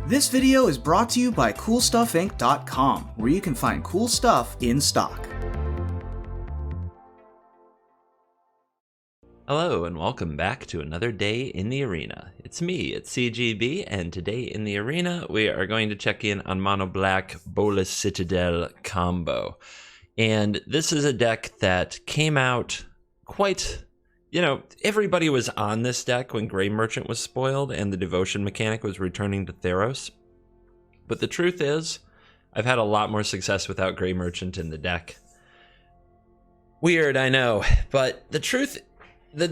This video is brought to you by CoolStuffInc.com, where you can find cool stuff in stock. Hello and welcome back to another day in the arena. It's me, it's CGB, and today in the arena we are going to check in on Mono Black Bolas Citadel combo. And this is a deck that came out quite, everybody was on this deck when Gray Merchant was spoiled and the Devotion mechanic was returning to Theros. But the truth is, I've had a lot more success without Gray Merchant in the deck. Weird, I know, but the truth, the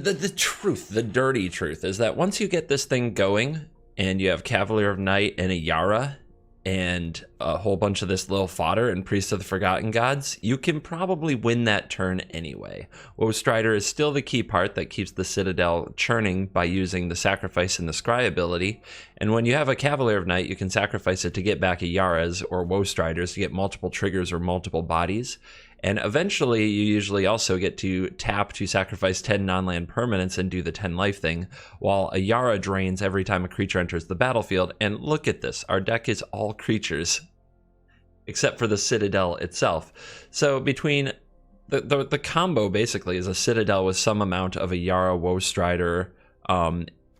dirty truth is that once you get this thing going and you have Cavalier of Night and a Yara and a whole bunch of this little fodder and Priest of the Forgotten Gods, you can probably win that turn anyway. Woe Strider is still the key part that keeps the Citadel churning by using the Sacrifice and the Scry ability, and when you have a Cavalier of Night, you can sacrifice it to get back a Yara's or Woe Striders to get multiple triggers or multiple bodies. And eventually, you usually also get to tap to sacrifice 10 non-land permanents and do the 10 life thing, while a Yara drains every time a creature enters the battlefield. And look at this, our deck is all creatures, except for the Citadel itself. So between the combo basically is a Citadel with some amount of a Yara, Woe Strider,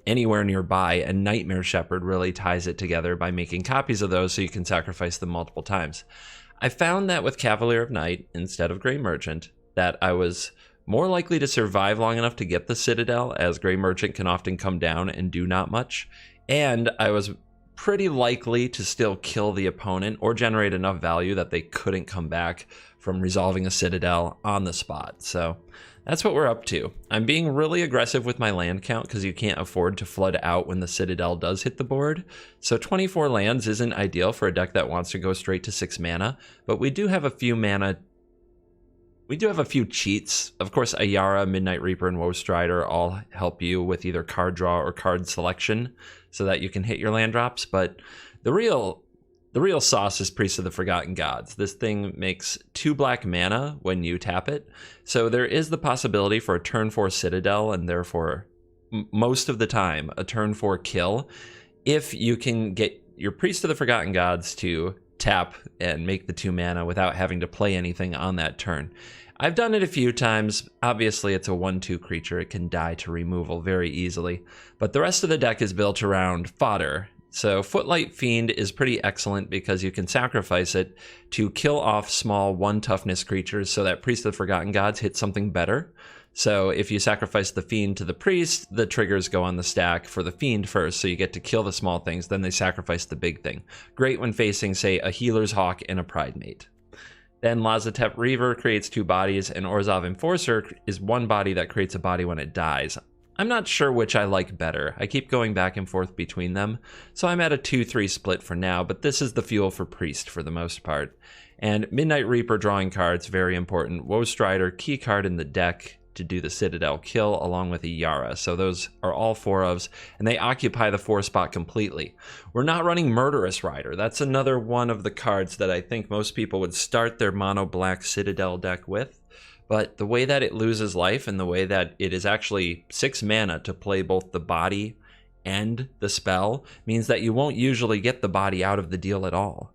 anywhere nearby, and Nightmare Shepherd really ties it together by making copies of those so you can sacrifice them multiple times. I found that with Cavalier of Night instead of Gray Merchant, that I was more likely to survive long enough to get the Citadel, as Gray Merchant can often come down and do not much, and I was pretty likely to still kill the opponent or generate enough value that they couldn't come back from resolving a Citadel on the spot. So that's what we're up to. I'm being really aggressive with my land count because you can't afford to flood out when the Citadel does hit the board. So 24 lands isn't ideal for a deck that wants to go straight to 6 mana, but we do have a few mana. We do have a few cheats. Of course, Ayara, Midnight Reaper, and Woe Strider all help you with either card draw or card selection so that you can hit your land drops, but the real sauce is Priest of the Forgotten Gods. This thing makes 2 black mana when you tap it, so there is the possibility for a turn 4 Citadel, and therefore, most of the time, a turn 4 kill, if you can get your Priest of the Forgotten Gods to tap and make the 2 mana without having to play anything on that turn. I've done it a few times. Obviously, it's a 1/2 creature. It can die to removal very easily, but the rest of the deck is built around fodder. So Footlight Fiend is pretty excellent because you can sacrifice it to kill off small 1 toughness creatures so that Priest of the Forgotten Gods hit something better. So if you sacrifice the Fiend to the Priest, the triggers go on the stack for the Fiend first, so you get to kill the small things, then they sacrifice the big thing. Great when facing, say, a Healer's Hawk and a Pridemate. Then Lazotep Reaver creates 2 bodies, and Orzhov Enforcer is 1 body that creates a body when it dies. I'm not sure which I like better. I keep going back and forth between them, so I'm at a 2-3 split for now, but this is the fuel for Priest for the most part. And Midnight Reaper drawing cards, very important. Woe Strider, key card in the deck to do the Citadel kill, along with a Yara. So those are all 4 ofs, and they occupy the 4 spot completely. We're not running Murderous Rider. That's another one of the cards that I think most people would start their mono black Citadel deck with. But the way that it loses life and the way that it is actually 6 mana to play both the body and the spell means that you won't usually get the body out of the deal at all,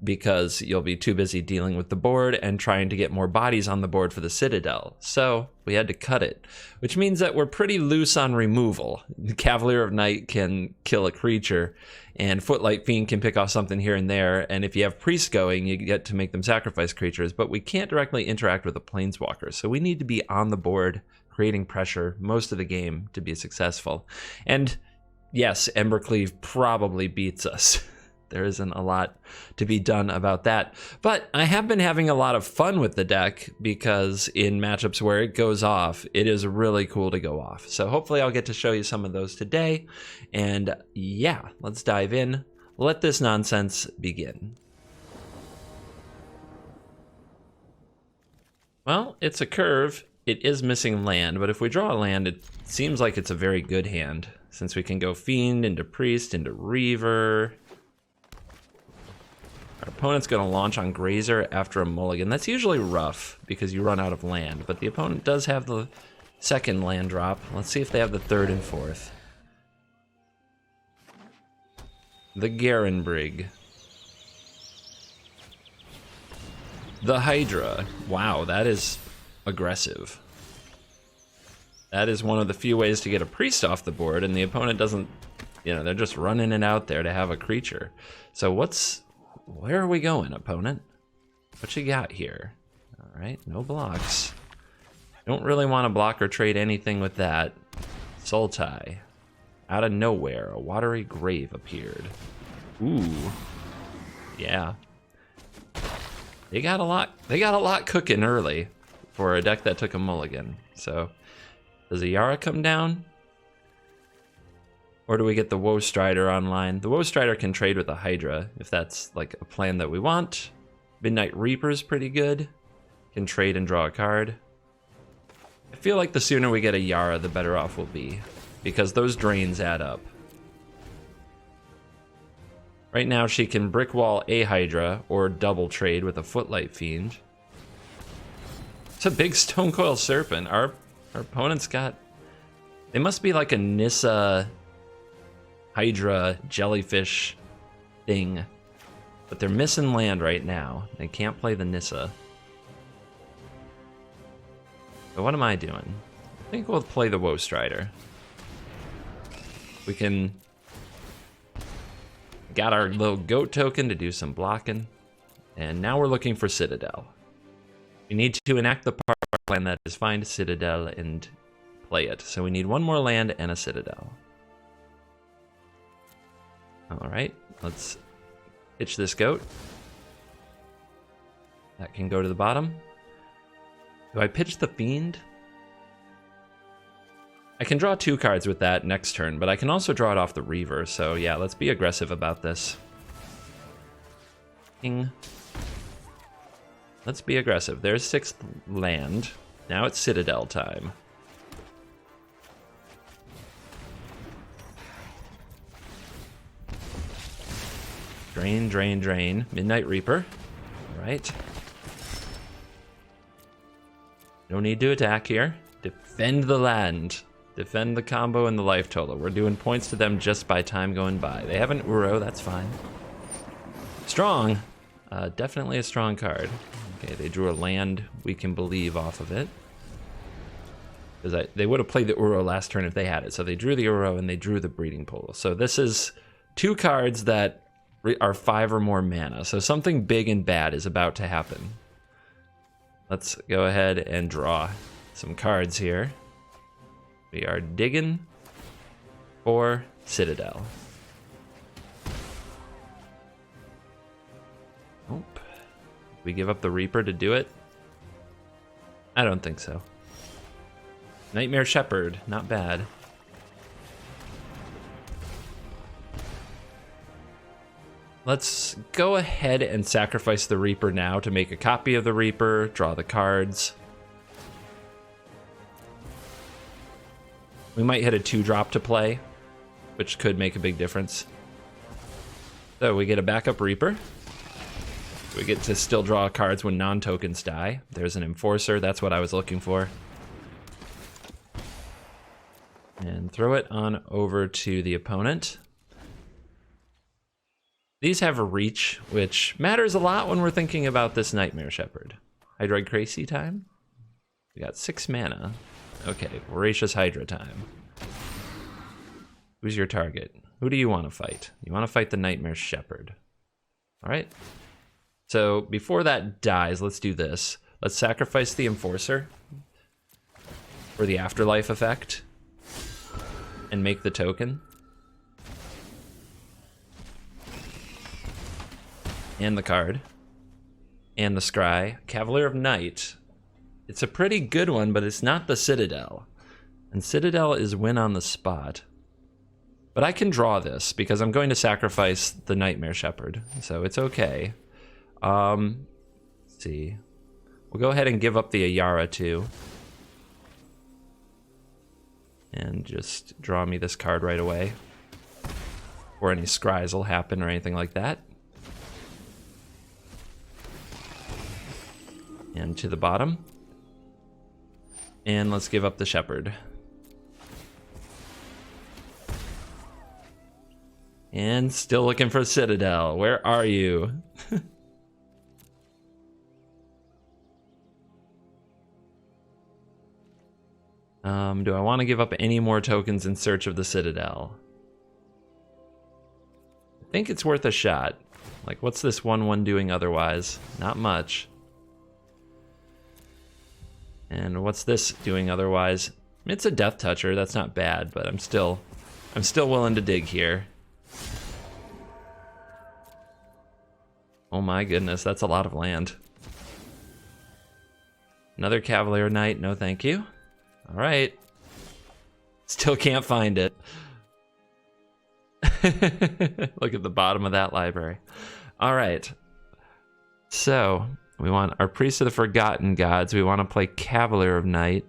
because you'll be too busy dealing with the board and trying to get more bodies on the board for the Citadel. So we had to cut it, which means that we're pretty loose on removal. The Cavalier of Night can kill a creature, and Footlight Fiend can pick off something here and there, and if you have Priest going, you get to make them sacrifice creatures, but we can't directly interact with a Planeswalker, so we need to be on the board, creating pressure most of the game to be successful. And yes, Embercleave probably beats us. There isn't a lot to be done about that. But I have been having a lot of fun with the deck because in matchups where it goes off, it is really cool to go off. So hopefully I'll get to show you some of those today. And yeah, let's dive in. Let this nonsense begin. Well, it's a curve. It is missing land, but if we draw a land, it seems like it's a very good hand, since we can go Fiend into Priest into Reaver. Our opponent's going to launch on Grazer after a mulligan. That's usually rough because you run out of land, but the opponent does have the 2nd land drop. Let's see if they have the 3rd and 4th. The Garenbrig. The Hydra. Wow, that is aggressive. That is one of the few ways to get a priest off the board, and the opponent doesn't, you know, they're just running it out there to have a creature. So where are we going, opponent? What you got here? All right, no blocks. Don't really want to block or trade anything with that. Sultai. Out of nowhere, a watery grave appeared. Ooh. Yeah. They got a lot cooking early for a deck that took a mulligan. So, does a Yara come down? Or do we get the Woe Strider online? The Woe Strider can trade with the Hydra, if that's like a plan that we want. Midnight Reaper's pretty good. Can trade and draw a card. I feel like the sooner we get a Yara, the better off we'll be, because those drains add up. Right now she can brick wall a Hydra or double trade with a Footlight Fiend. It's a big Stonecoil Serpent. Our opponent's got... They must be like a Nissa Hydra jellyfish thing. But they're missing land right now. They can't play the Nissa. So what am I doing? I think we'll play the Woe Strider. We can... Got our little goat token to do some blocking. And now we're looking for Citadel. We need to enact the part of our plan that is find Citadel and play it. So we need one more land and a Citadel. Alright, let's pitch this goat. That can go to the bottom. Do I pitch the Fiend? I can draw 2 cards with that next turn, but I can also draw it off the Reaver, so yeah, let's be aggressive about this. King. Let's be aggressive. There's 6th land. Now it's Citadel time. Drain, drain, drain. Midnight Reaper. Alright. No need to attack here. Defend the land. Defend the combo and the life total. We're doing points to them just by time going by. They have an Uro, that's fine. Strong. Definitely a strong card. Okay, they drew a land we can believe off of it. Because they would have played the Uro last turn if they had it. So they drew the Uro and they drew the Breeding Pool. So this is 2 cards that are 5 or more mana. So something big and bad is about to happen. Let's go ahead and draw some cards here. We are digging for Citadel. Nope. We give up the Reaper to do it? I don't think so. Nightmare Shepherd, not bad. Let's go ahead and sacrifice the Reaper now to make a copy of the Reaper, draw the cards. We might hit a 2-drop to play, which could make a big difference. So we get a backup Reaper. We get to still draw cards when non-tokens die. There's an Enforcer, that's what I was looking for. And throw it on over to the opponent. These have a reach, which matters a lot when we're thinking about this Nightmare Shepherd. Hydroid Crazy time? We got 6 mana. Okay, Voracious Hydra time. Who's your target? Who do you want to fight? You want to fight the Nightmare Shepherd. Alright. So, before that dies, let's do this. Let's sacrifice the Enforcer for the Afterlife effect and make the token. And the card. And the Scry. Cavalier of Night. It's a pretty good one, but it's not the Citadel. And Citadel is win on the spot. But I can draw this because I'm going to sacrifice the Nightmare Shepherd. So it's okay. Let's see. We'll go ahead and give up the Ayara too. And just draw me this card right away. Or any scries will happen or anything like that. And to the bottom. And let's give up the Shepherd. And still looking for Citadel. Where are you? Do I want to give up any more tokens in search of the Citadel? I think it's worth a shot. Like, what's this 1/1 doing otherwise? Not much. And what's this doing otherwise? It's a Death Toucher, that's not bad, but I'm still willing to dig here. Oh my goodness, that's a lot of land. Another Cavalier Knight, no thank you. All right. Still can't find it. Look at the bottom of that library. All right. So we want our Priest of the Forgotten Gods. We want to play Cavalier of Night.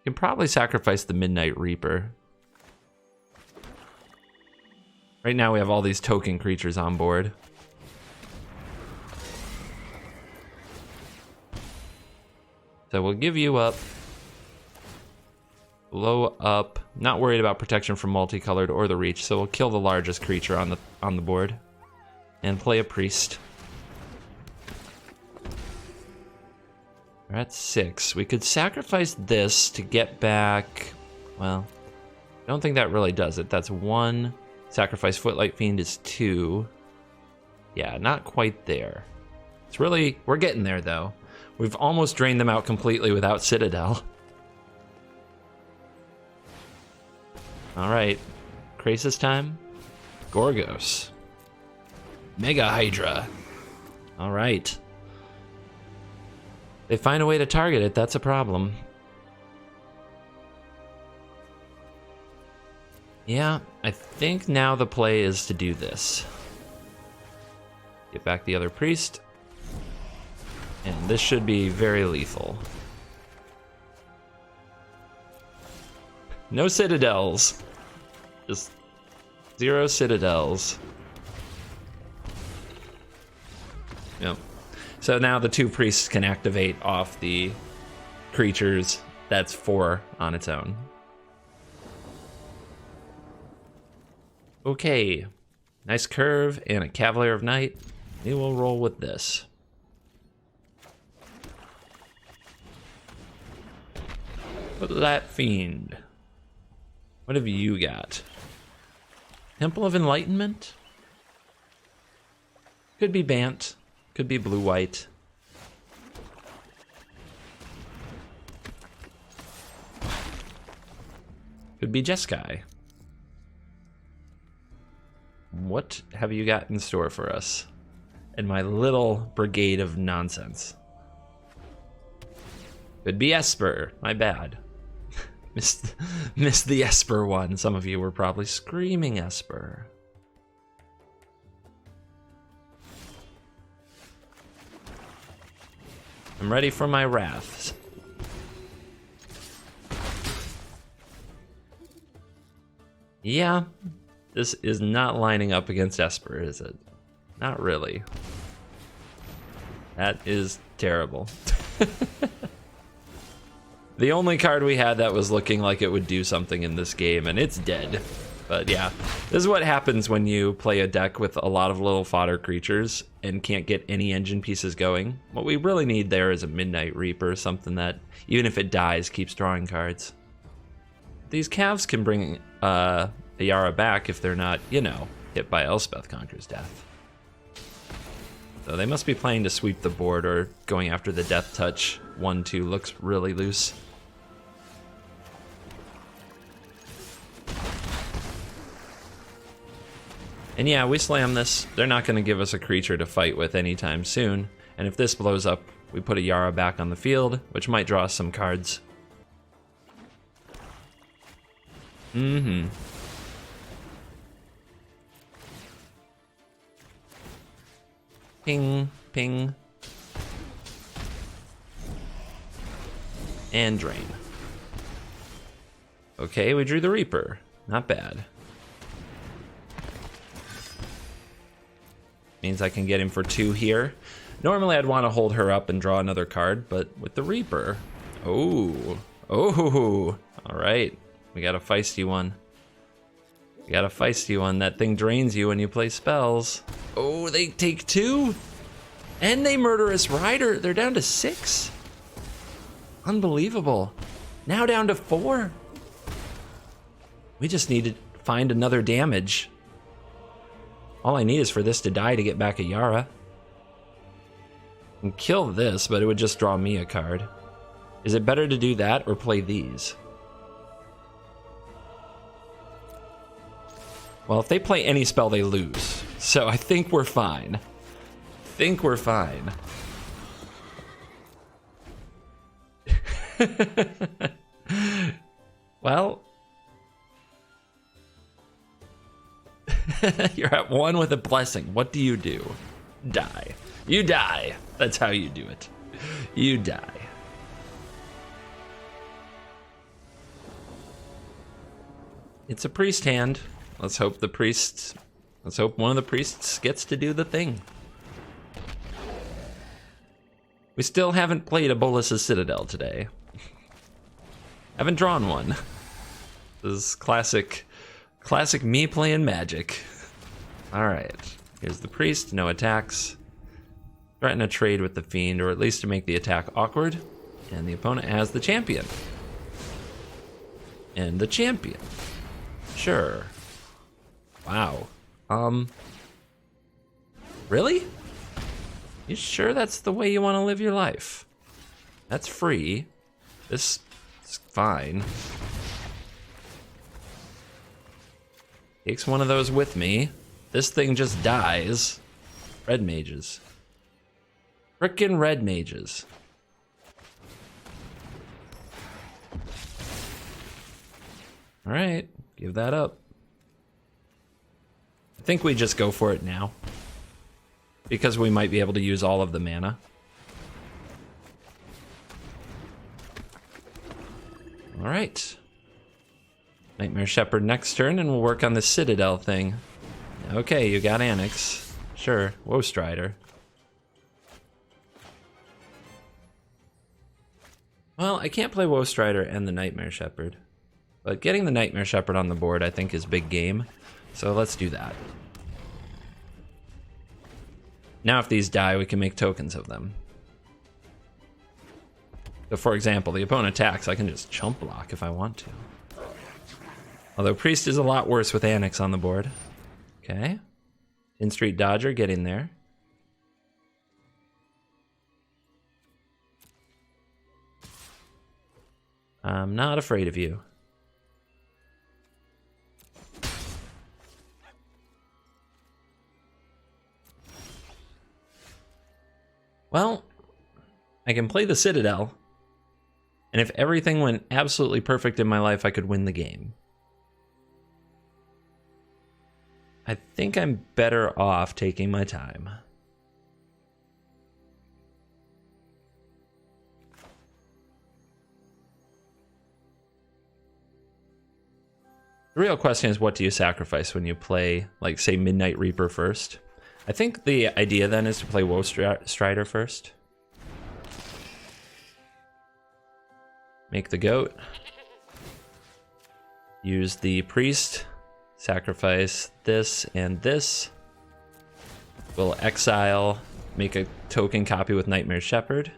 You can probably sacrifice the Midnight Reaper. Right now we have all these token creatures on board. So we'll give you up. Blow up. Not worried about protection from multicolored or the reach, so we'll kill the largest creature on the board. And play a priest. We're at 6. We could sacrifice this to get back. Well, I don't think that really does it. That's 1. Sacrifice Footlight Fiend is 2. Yeah, not quite there. It's really, we're getting there though. We've almost drained them out completely without Citadel. All right, Krasis time. Gorgos. Mega Hydra. All right. They find a way to target it, that's a problem. Yeah, I think now the play is to do this. Get back the other priest. And this should be very lethal. No citadels. Just 0 citadels. Yep. So now the 2 priests can activate off the creatures. That's 4 on its own. Okay. Nice curve and a Cavalier of Night. We will roll with this. That Fiend. What have you got? Temple of Enlightenment? Could be Bant. Could be blue-white. Could be Jeskai. What have you got in store for us? And my little brigade of nonsense. Could be Esper. My bad. Missed the Esper one. Some of you were probably screaming Esper. I'm ready for my wraths. Yeah, this is not lining up against Esper, is it? Not really. That is terrible. The only card we had that was looking like it would do something in this game, and it's dead. But yeah, this is what happens when you play a deck with a lot of little fodder creatures and can't get any engine pieces going. What we really need there is a Midnight Reaper, something that, even if it dies, keeps drawing cards. These calves can bring Ayara back if they're not, you know, hit by Elspeth Conquers Death. So they must be playing to sweep the board or going after the Death Touch. 1/2 looks really loose. And yeah, we slam this. They're not going to give us a creature to fight with anytime soon. And if this blows up, we put a Yara back on the field, which might draw us some cards. Mm-hmm. Ping, ping. And drain. Okay, we drew the Reaper. Not bad. Means I can get him for 2 here. Normally I'd want to hold her up and draw another card, but with the Reaper. Oh. Oh. All right. We got a feisty one. You got a feisty one. That thing drains you when you play spells. Oh, they take 2. And they Murderous Rider. They're down to 6. Unbelievable. Now down to 4. We just need to find another damage. All I need is for this to die to get back a Yara. And kill this, but it would just draw me a card. Is it better to do that or play these? Well, if they play any spell, they lose. So I think we're fine. Well, you're at 1 with a blessing. What do? Die. You die. That's how you do it. You die. It's a priest hand. Let's hope one of the priests gets to do the thing. We still haven't played a Bolas' Citadel today. Haven't drawn one. This is classic me playing Magic. All right, here's the priest, no attacks. Threaten a trade with the fiend, or at least to make the attack awkward. And the opponent has the champion. And the champion. Sure. Wow. Really? You sure that's the way you want to live your life? That's free. This is fine. Takes one of those with me. This thing just dies. Red mages. Frickin' red mages. Alright, give that up. I think we just go for it now, because we might be able to use all of the mana. Alright. Nightmare Shepherd next turn, and we'll work on the Citadel thing. Okay, you got Annex. Sure, Woe Strider. Well, I can't play Woe Strider and the Nightmare Shepherd. But getting the Nightmare Shepherd on the board, I think, is big game. So let's do that. Now if these die, we can make tokens of them. So for example, the opponent attacks, I can just chump block if I want to. Although Priest is a lot worse with Annex on the board. Okay. In-Street Dodger, get in there. I'm not afraid of you. Well, I can play the Citadel, and if everything went absolutely perfect in my life, I could win the game. I think I'm better off taking my time. The real question is, what do you sacrifice when you play, like, say, Midnight Reaper first? I think the idea then is to play Woe Strider first. Make the goat. Use the priest. Sacrifice this and this. We'll exile, make a token copy with Nightmare Shepherd.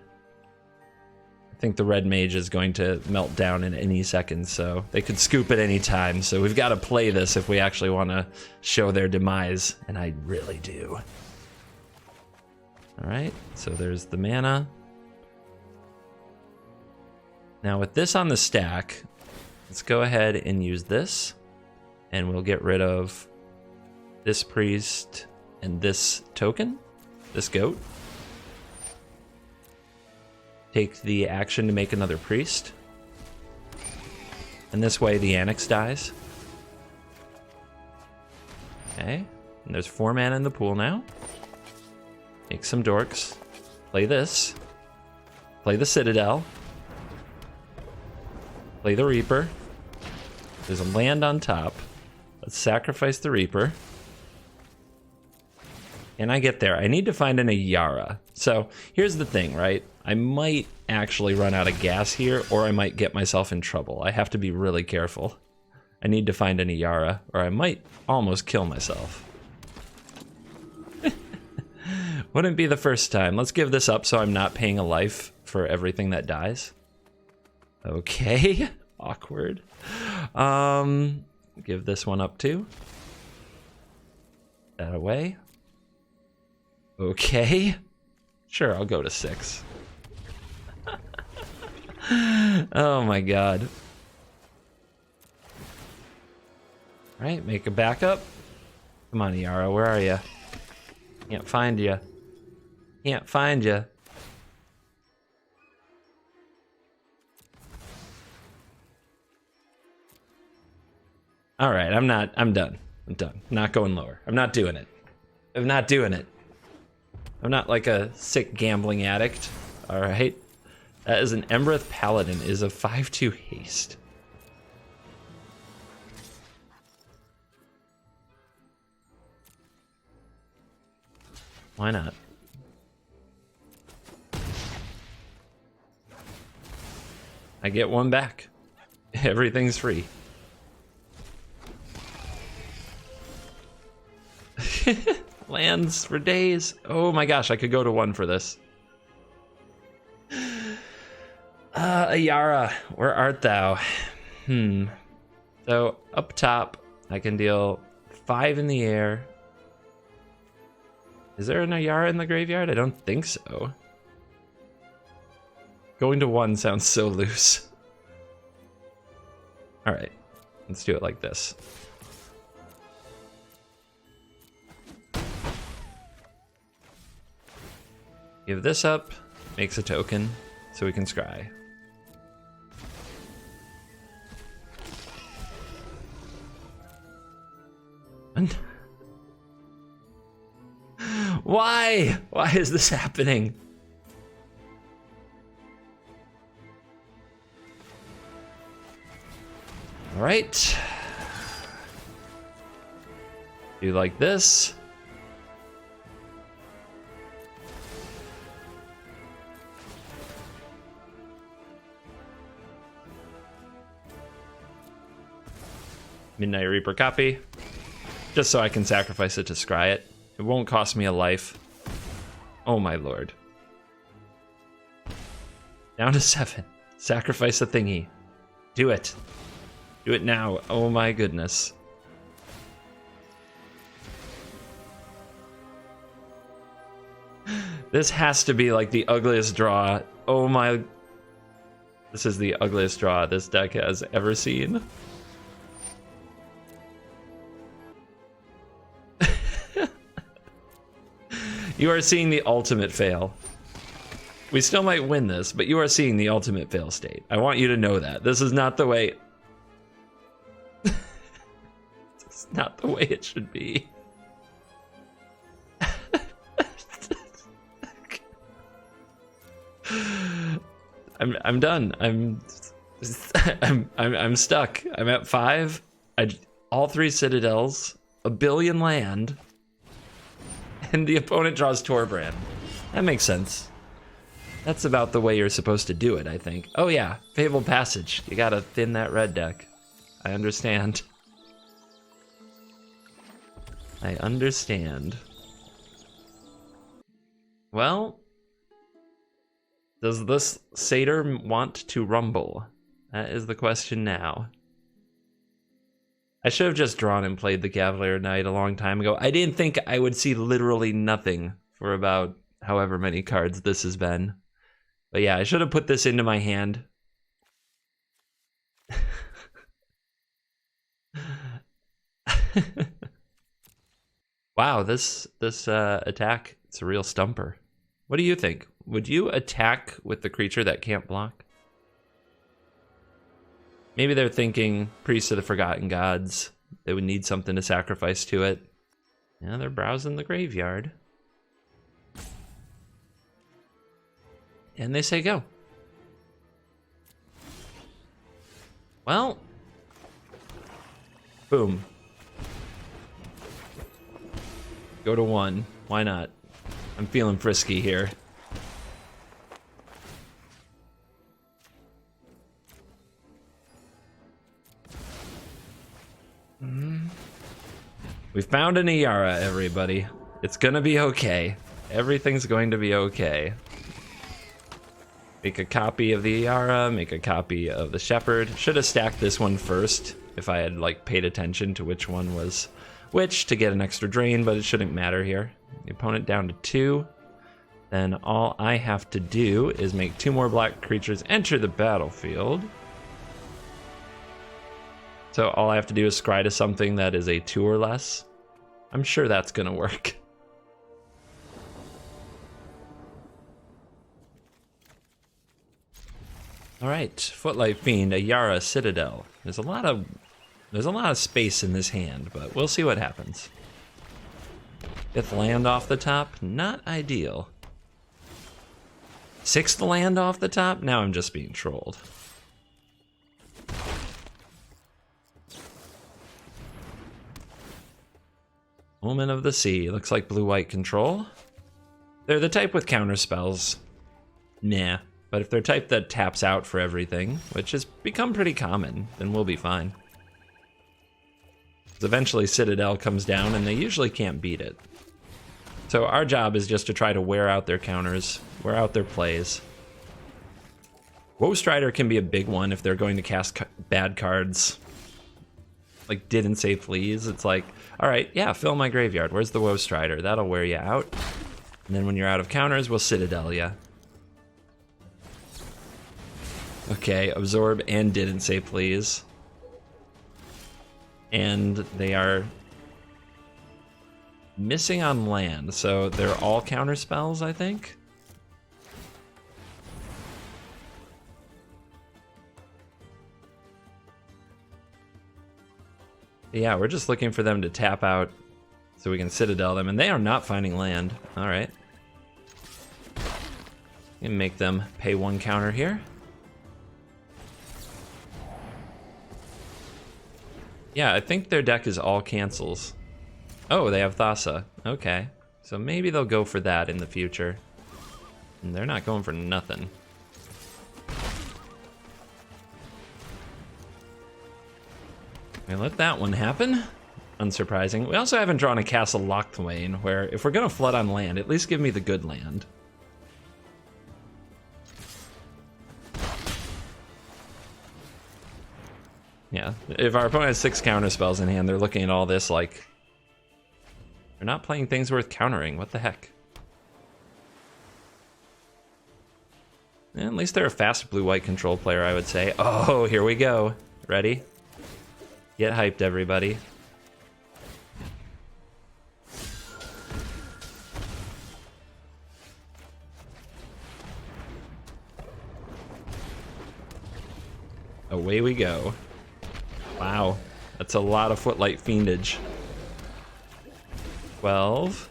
I think the red mage is going to melt down in any second, so they could scoop at any time. So we've got to play this if we actually want to show their demise, and I really do. All right, so there's the mana. Now with this on the stack, let's go ahead and use this, and we'll get rid of this priest and this token, this goat. Take the action to make another priest. And this way the Annex dies. Okay, and there's 4 mana in the pool now. Make some dorks. Play this. Play the Citadel. Play the Reaper. There's a land on top. Let's sacrifice the Reaper. And I get there. I need to find an Ayara. So here's the thing, right? I might actually run out of gas here, or I might get myself in trouble. I have to be really careful. I need to find any Yara, or I might almost kill myself. Wouldn't be the first time. Let's give this up so I'm not paying a life for everything that dies. Okay. Awkward. Give this one up too. That away. Okay. Sure, I'll go to 6. Oh my god. Alright, make a backup. Come on, Yara, where are you? Can't find you. Can't find you. Alright, I'm done. I'm done. Not going lower. I'm not doing it. I'm not doing it. I'm not like a sick gambling addict. Alright. That is an Embereth Paladin. It is a 5/2 haste. Why not? I get one back. Everything's free. Lands for days. Oh my gosh, I could go to 1 for this. Ayara, where art thou? So, up top, I can deal 5 in the air. Is there an Ayara in the graveyard? I don't think so. Going to 1 sounds so loose. Alright, let's do it like this. Give this up, makes a token, so we can scry. Why? Why is this happening? All right. Do like this. Midnight Reaper copy. Just so I can sacrifice it to scry it. It won't cost me a life. Oh my lord. Down to 7. Sacrifice a thingy. Do it. Do it now. Oh my goodness. This has to be like the ugliest draw. Oh my. This is the ugliest draw this deck has ever seen. You are seeing the ultimate fail. We still might win this, but you are seeing the ultimate fail state. I want you to know that. This is not the way... It's not the way it should be. I'm done. I'm stuck. I'm at 5. All 3 citadels, a billion land, and the opponent draws Torbrand. That makes sense. That's about the way you're supposed to do it, I think. Oh yeah, Fabled Passage. You gotta thin that red deck. I understand. I understand. Well, does this satyr want to rumble? That is the question now. I should have just drawn and played the Cavalier Knight a long time ago. I didn't think I would see literally nothing for about however many cards this has been. But yeah, I should have put this into my hand. Wow, this attack, it's a real stumper. What do you think? Would you attack with the creature that can't block? Maybe they're thinking Priest of the Forgotten Gods. They would need something to sacrifice to it. Yeah, they're browsing the graveyard. And they say go. Well. Boom. Go to 1. Why not? I'm feeling frisky here. We found an Iara, everybody. It's gonna be okay. Everything's going to be okay. Make a copy of the Iara, make a copy of the Shepherd. Should have stacked this one first if I had like paid attention to which one was which to get an extra drain, but it shouldn't matter here. The opponent down to 2. Then all I have to do is make 2 more black creatures enter the battlefield. So all I have to do is scry to something that is a 2 or less. I'm sure that's gonna work. All right, Footlight Fiend, a Yara Citadel. There's a lot of space in this hand, but we'll see what happens. 5th land off the top, not ideal. 6th land off the top, now I'm just being trolled. Woman of the Sea, looks like blue-white control. They're the type with counter spells. Nah. But if they're type that taps out for everything, which has become pretty common, then we'll be fine. 'Cause eventually Citadel comes down and they usually can't beat it. So our job is just to try to wear out their counters, wear out their plays. Woe Strider can be a big one if they're going to cast bad cards. Like Didn't Say Please, it's like, alright, yeah, fill my graveyard, where's the Woe Strider? That'll wear you out. And then when you're out of counters, we'll Citadel ya. Okay, Absorb and Didn't Say Please. And they are missing on land, so they're all counter spells, I think. Yeah, we're just looking for them to tap out so we can Citadel them, and they are not finding land. All right. And make them pay 1 counter here. Yeah, I think their deck is all cancels. Oh, they have Thassa. Okay. So maybe they'll go for that in the future. And they're not going for nothing. I let that one happen. Unsurprising. We also haven't drawn a Castle Locthwain, where if we're gonna flood on land, at least give me the good land. Yeah, if our opponent has 6 counter spells in hand, they're looking at all this like, they're not playing things worth countering. What the heck? At least they're a fast blue-white control player, I would say. Oh, here we go. Ready? Get hyped, everybody. Away we go. Wow, that's a lot of Footlight Fiendage. 12.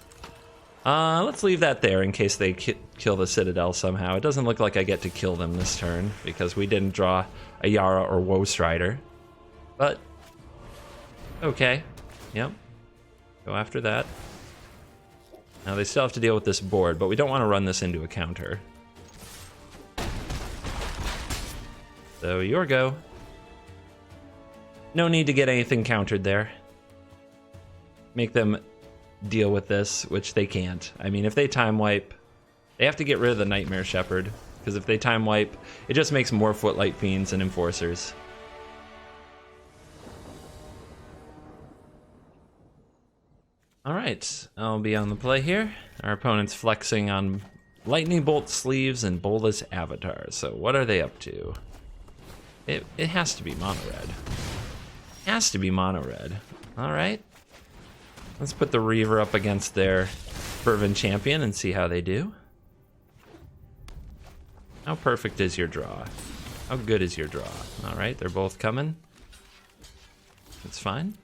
Let's leave that there in case they kill the Citadel somehow. It doesn't look like I get to kill them this turn because we didn't draw a Yara or Woe Strider. But, okay. Yep. Go after that. Now they still have to deal with this board, but we don't want to run this into a counter. So your go. No need to get anything countered there. Make them deal with this, which they can't. I mean, if they time wipe, they have to get rid of the Nightmare Shepherd, because if they time wipe, it just makes more Footlight Fiends and Enforcers. Alright, I'll be on the play here. Our opponent's flexing on Lightning Bolt Sleeves and Bolas Avatar, so what are they up to? It has to be mono red. Has to be mono red. Alright. Let's put the Reaver up against their Fervent Champion and see how they do. How perfect is your draw? How good is your draw? Alright, they're both coming. That's fine.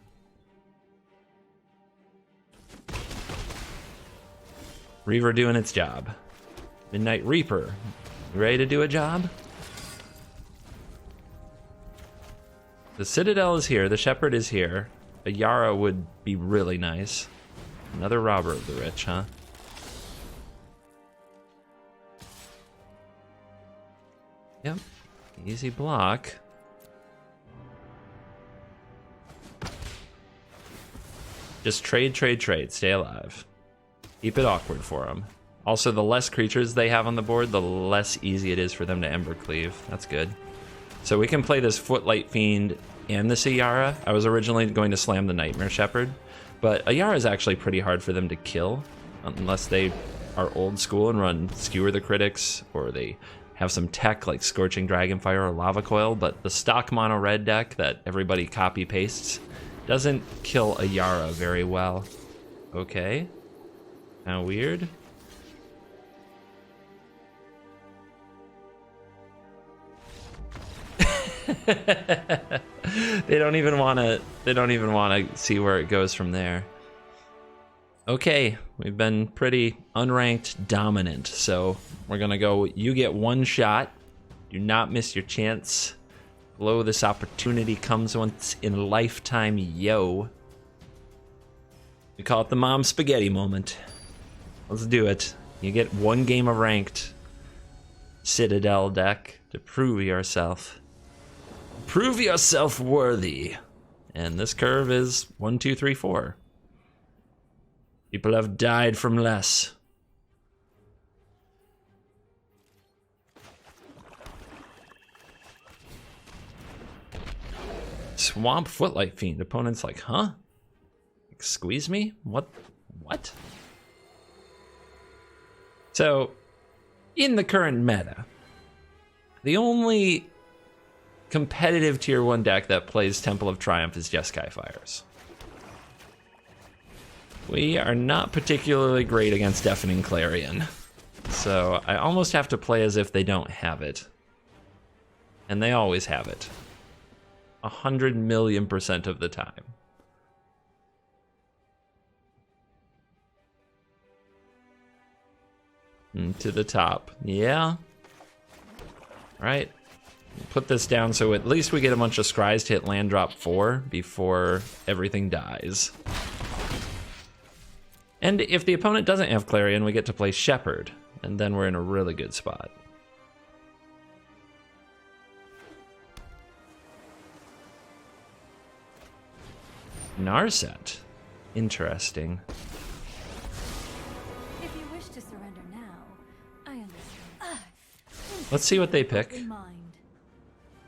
Reaver doing its job. Midnight Reaper, you ready to do a job? The Citadel is here, the Shepherd is here. A Yara would be really nice. Another Robber of the Rich, huh? Yep, easy block. Just trade, trade, trade. Stay alive. Keep it awkward for them. Also, the less creatures they have on the board, the less easy it is for them to Ember Cleave. That's good. So we can play this Footlight Fiend and this Ayara. I was originally going to slam the Nightmare Shepherd, but Ayara is actually pretty hard for them to kill unless they are old school and run Skewer the Critics, or they have some tech like Scorching Dragonfire or Lava Coil. But the stock mono red deck that everybody copy pastes doesn't kill Ayara very well. Okay. How weird. They don't even want to see where it goes from there. Okay, we've been pretty unranked dominant, so we're gonna go. You get one shot. Do not miss your chance. Blow, this opportunity comes once in a lifetime, yo. We call it the mom spaghetti moment. Let's do it. You get one game of ranked Citadel deck to prove yourself. Prove yourself worthy. And this curve is 1, 2, 3, 4. People have died from less. Swamp Footlight Fiend. Opponent's like, huh? Like, squeeze me? What? What? So, in the current meta, the only competitive tier 1 deck that plays Temple of Triumph is Jeskai Fires. We are not particularly great against Deafening Clarion, so I almost have to play as if they don't have it. And they always have it. 100,000,000% of the time. And to the top. Yeah. Right. Put this down so at least we get a bunch of Scries to hit land drop 4 before everything dies. And if the opponent doesn't have Clarion, we get to play Shepherd, and then we're in a really good spot. Narset. Interesting. If you wish to surrender now, I understand. Let's see what they pick.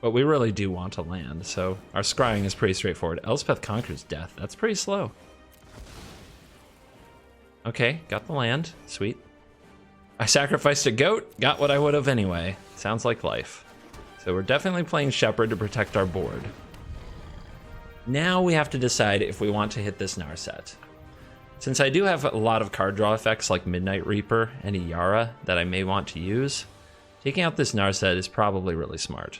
But we really do want to land, so our scrying is pretty straightforward. Elspeth Conquers Death. That's pretty slow. Okay, got the land. Sweet. I sacrificed a goat, got what I would have anyway. Sounds like life. So we're definitely playing Shepherd to protect our board. Now we have to decide if we want to hit this Narset. Since I do have a lot of card draw effects like Midnight Reaper and Ayara that I may want to use, taking out this Narset is probably really smart.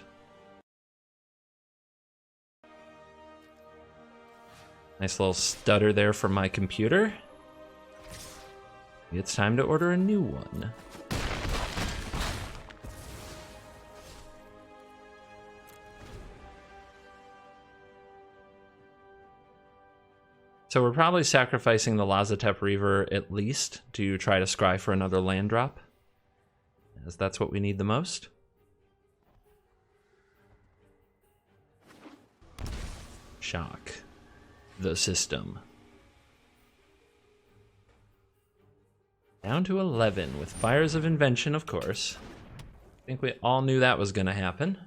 Nice little stutter there from my computer. It's time to order a new one. So we're probably sacrificing the Lazotep Reaver at least to try to scry for another land drop, as that's what we need the most. Shock the system. Down to 11 with Fires of Invention, of course. I think we all knew that was going to happen.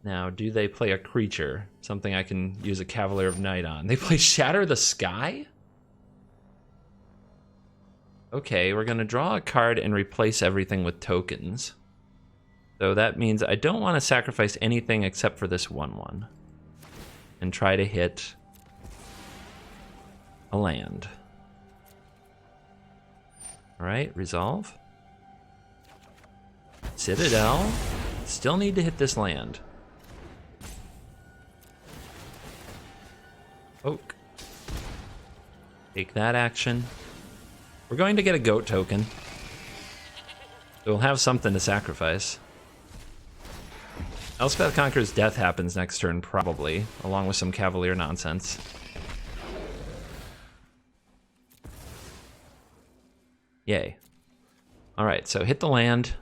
Now, do they play a creature? Something I can use a Cavalier of Night on. They play Shatter the Sky? Okay, we're going to draw a card and replace everything with tokens. So that means I don't want to sacrifice anything except for this 1/1. And try to hit a land. Alright, resolve. Citadel. Still need to hit this land. Oak. Take that action. We're going to get a goat token. So we'll have something to sacrifice. Elspeth Conquers Death happens next turn, probably, along with some Cavalier nonsense. Yay. Alright, so hit the land.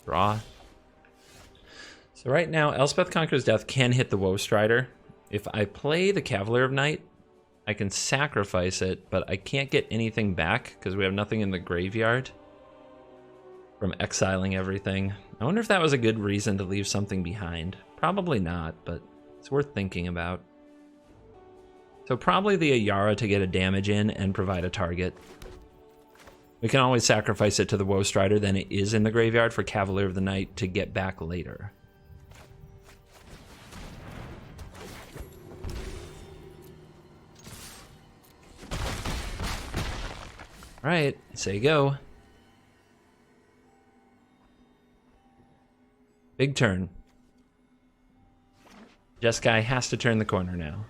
Draw. So right now, Elspeth Conquers Death can hit the Woe Strider. If I play the Cavalier of Night, I can sacrifice it, but I can't get anything back because we have nothing in the graveyard from exiling everything. I wonder if that was a good reason to leave something behind. Probably not, but it's worth thinking about. So probably the Ayara to get a damage in and provide a target. We can always sacrifice it to the Woe Strider, then it is in the graveyard for Cavalier of the Night to get back later. All right, say go. Big turn. Jeskai has to turn the corner now.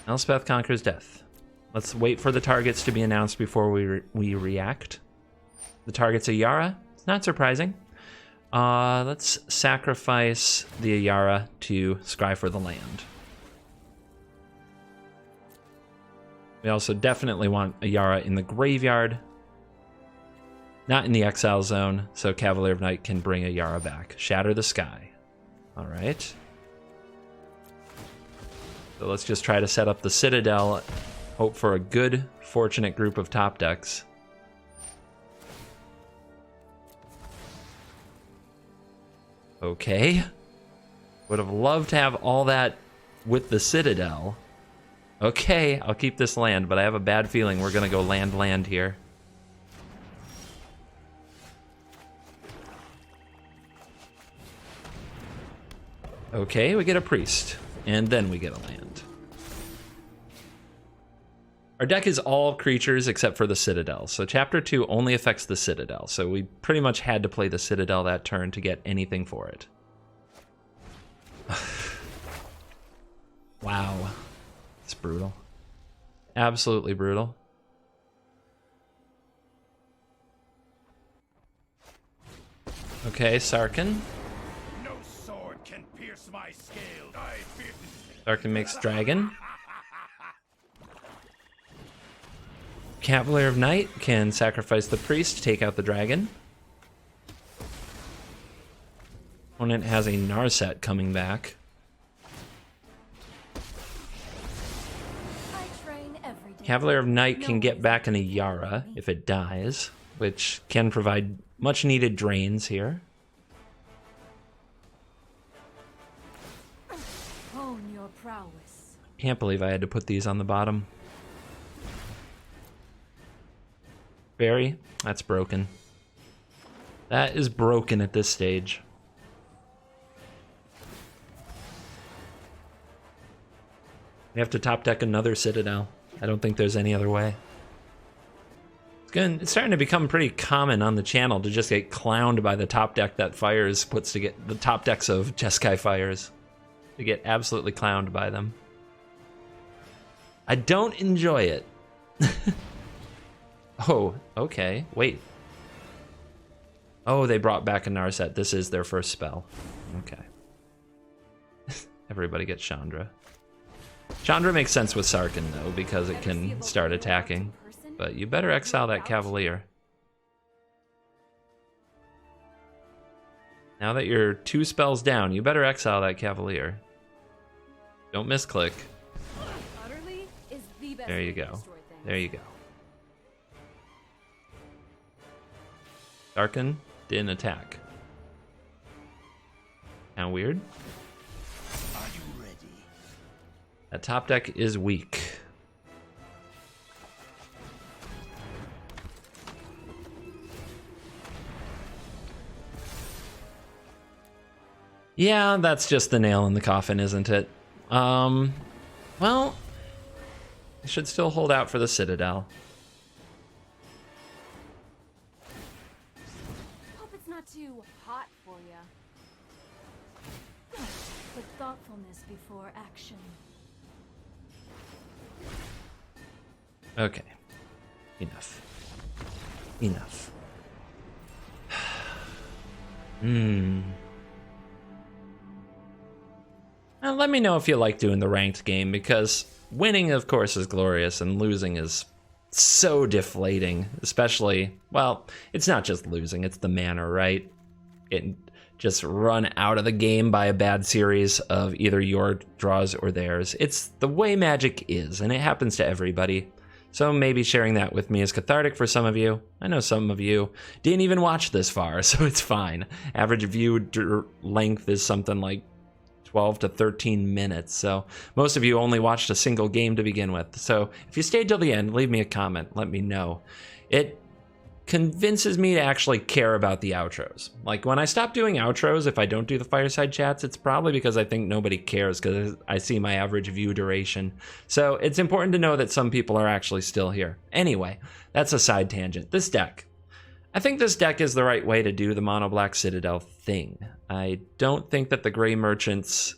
Elspeth conquers death. Let's wait for the targets to be announced before we react. The target's Ayara. It's not surprising. Let's sacrifice the Ayara to Scry for the land. We also definitely want Ayara in the graveyard. Not in the exile zone, so Cavalier of Night can bring Ayara back. Shatter the Sky. All right. So let's just try to set up the Citadel. Hope for a good, fortunate group of top decks. Okay. Would have loved to have all that with the Citadel. Okay, I'll keep this land, but I have a bad feeling we're going to go land here. Okay, we get a priest, and then we get a land. Our deck is all creatures except for the Citadel, so Chapter 2 only affects the Citadel, so we pretty much had to play the Citadel that turn to get anything for it. Wow. It's brutal. Absolutely brutal. Okay, Sarkhan. No sword can pierce my scale. Sarkhan makes dragon. Cavalier of Night can sacrifice the priest to take out the dragon. Opponent has a Narset coming back. Cavalier of Night can get back an Ayara if it dies, which can provide much needed drains here. Hone your prowess. Can't believe I had to put these on the bottom. Barry, that's broken. That is broken at this stage. We have to top deck another Citadel. I don't think there's any other way. It's starting to become pretty common on the channel to just get clowned by the top deck that Fires puts to get the top decks of Jeskai Fires. To get absolutely clowned by them. I don't enjoy it. Oh, okay. Wait. Oh, they brought back a Narset. This is their first spell. Okay. Everybody gets Chandra. Chandra makes sense with Sarkhan, though, because it can start attacking. But you better exile that Cavalier. Now that you're 2 spells down, you better exile that Cavalier. Don't misclick. There you go. There you go. Sarkhan didn't attack. Kinda weird. Are you ready? That top deck is weak. Yeah, that's just the nail in the coffin, isn't it? Well, I should still hold out for the Citadel. Hope it's not too hot for you. Put thoughtfulness before action. Okay. Enough. Enough. Let me know if you like doing the ranked game, because winning, of course, is glorious, and losing is so deflating. Especially, well, it's not just losing, it's the manner, right? just run out of the game by a bad series of either your draws or theirs. It's the way Magic is, and it happens to everybody. So maybe sharing that with me is cathartic for some of you. I know some of you didn't even watch this far, so it's fine. Average view length is something like 12 to 13 minutes, so most of you only watched a single game to begin with. So if you stayed till the end, leave me a comment, let me know. It convinces me to actually care about the outros. Like when I stop doing outros, if I don't do the fireside chats, it's probably because I think nobody cares because I see my average view duration. So it's important to know that some people are actually still here. Anyway, that's a side tangent. This deck. I think this deck is the right way to do the Mono Black Citadel thing. I don't think that the Gray Merchants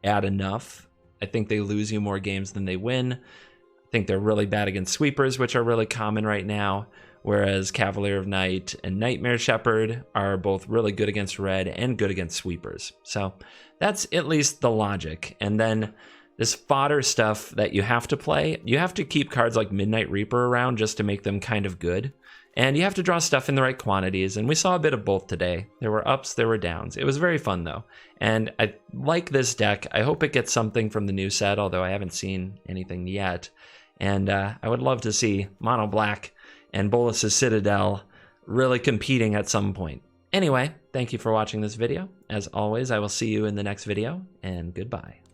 add enough. I think they lose you more games than they win. I think they're really bad against sweepers, which are really common right now. Whereas Cavalier of Night and Nightmare Shepherd are both really good against red and good against sweepers. So that's at least the logic. And then this fodder stuff that you have to play, you have to keep cards like Midnight Reaper around just to make them kind of good. And you have to draw stuff in the right quantities, and we saw a bit of both today. There were ups, there were downs. It was very fun, though. And I like this deck. I hope it gets something from the new set, although I haven't seen anything yet. And I would love to see Mono Black and Bolas's Citadel really competing at some point. Anyway, thank you for watching this video. As always, I will see you in the next video, and goodbye.